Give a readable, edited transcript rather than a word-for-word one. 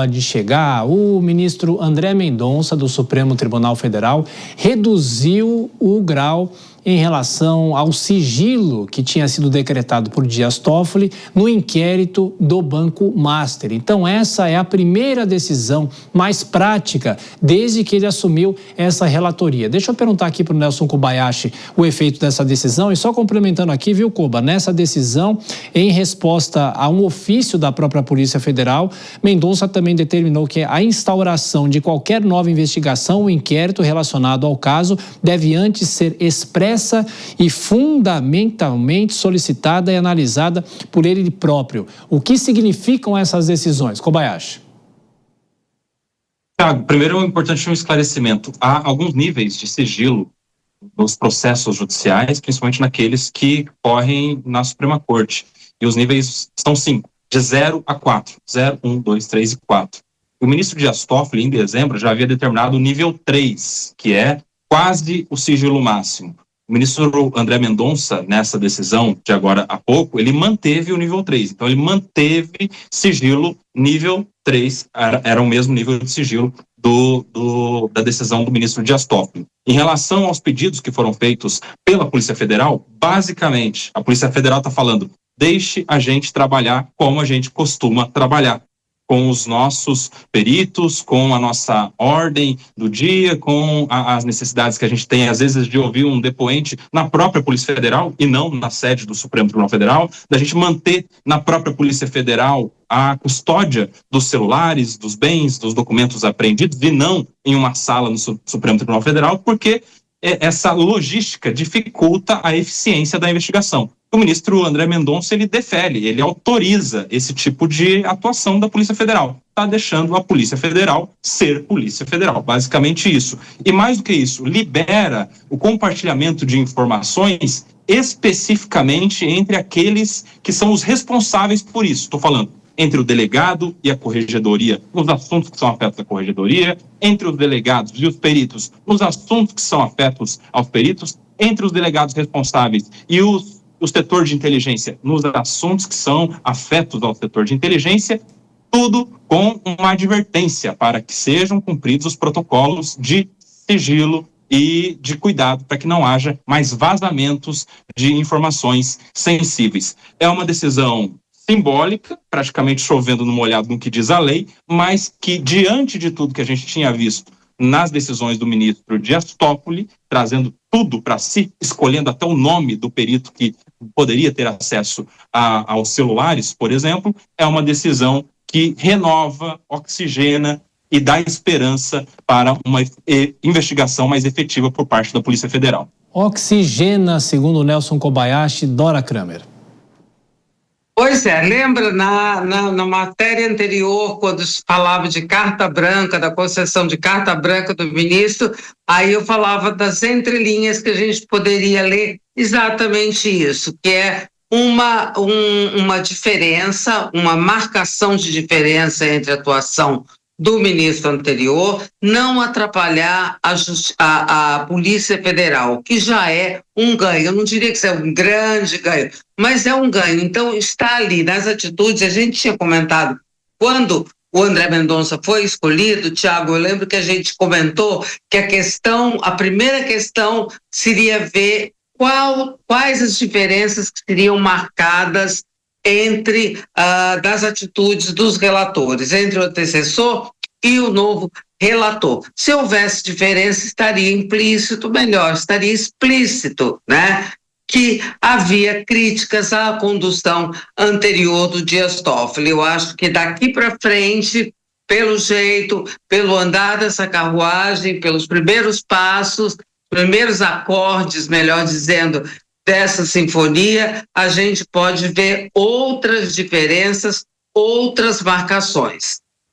De chegar, o ministro André Mendonça, do Supremo Tribunal Federal, reduziu o grau em relação ao sigilo que tinha sido decretado por Dias Toffoli no inquérito do Banco Master. Então, essa é a primeira decisão mais prática desde que ele assumiu essa relatoria. Deixa eu perguntar aqui para o Nelson Kobayashi o efeito dessa decisão e só complementando aqui, viu, Koba? Nessa decisão, em resposta a um ofício da própria Polícia Federal, Mendonça também determinou que a instauração de qualquer nova investigação ou inquérito relacionado ao caso deve antes ser expressa e fundamentalmente solicitada e analisada por ele próprio. O que significam essas decisões? Kobayashi. Thiago, primeiro é importante um esclarecimento. Há alguns níveis de sigilo nos processos judiciais, principalmente naqueles que correm na Suprema Corte. E os níveis são 5, de 0 a 4. 0, 1, 2, 3 e 4. O ministro Dias Toffoli, em dezembro, já havia determinado o nível 3, que é quase o sigilo máximo. O ministro André Mendonça, nessa decisão de agora há pouco, ele manteve o nível 3. Então, ele manteve sigilo nível 3, era o mesmo nível de sigilo da decisão do ministro Dias Toffoli. Em relação aos pedidos que foram feitos pela Polícia Federal, basicamente, a Polícia Federal está falando, deixe a gente trabalhar como a gente costuma trabalhar, com os nossos peritos, com a nossa ordem do dia, com as necessidades que a gente tem, às vezes, de ouvir um depoente na própria Polícia Federal e não na sede do Supremo Tribunal Federal, da gente manter na própria Polícia Federal a custódia dos celulares, dos bens, dos documentos apreendidos e não em uma sala no Supremo Tribunal Federal, porque essa logística dificulta a eficiência da investigação. O ministro André Mendonça, ele defere, ele autoriza esse tipo de atuação da Polícia Federal. Está deixando a Polícia Federal ser Polícia Federal, basicamente isso. E mais do que isso, libera o compartilhamento de informações especificamente entre aqueles que são os responsáveis por isso. Estou falando entre o delegado e a corregedoria, nos assuntos que são afetos à corregedoria, entre os delegados e os peritos, nos assuntos que são afetos aos peritos, entre os delegados responsáveis e o setor de inteligência, nos assuntos que são afetos ao setor de inteligência, tudo com uma advertência para que sejam cumpridos os protocolos de sigilo e de cuidado para que não haja mais vazamentos de informações sensíveis. É uma decisão simbólica, praticamente chovendo no molhado no que diz a lei, mas que, diante de tudo que a gente tinha visto nas decisões do ministro Dias Toffoli, trazendo tudo para si, escolhendo até o nome do perito que poderia ter acesso aos celulares, por exemplo, é uma decisão que renova, oxigena e dá esperança para uma investigação mais efetiva por parte da Polícia Federal. Oxigena, segundo Nelson Kobayashi, Dora Kramer. Pois é, lembra na matéria anterior, quando se falava de carta branca, da concessão de carta branca do ministro, aí eu falava das entrelinhas que a gente poderia ler exatamente isso, que é uma diferença, uma marcação de diferença entre a atuação do ministro anterior, não atrapalhar a Polícia Federal, que já é um ganho. Eu não diria que isso é um grande ganho, mas é um ganho. Então, está ali nas atitudes, a gente tinha comentado, quando o André Mendonça foi escolhido, Thiago, eu lembro que a gente comentou que a primeira questão seria ver quais as diferenças que seriam marcadas entre das atitudes dos relatores, entre o antecessor e o novo relator. Se houvesse diferença, estaria implícito, estaria explícito, né? Que havia críticas à condução anterior do Dias Toffoli. Eu acho que daqui para frente, pelo jeito, pelo andar dessa carruagem, pelos primeiros passos, primeiros acordes, melhor dizendo, dessa sinfonia, a gente pode ver outras diferenças, outras marcações.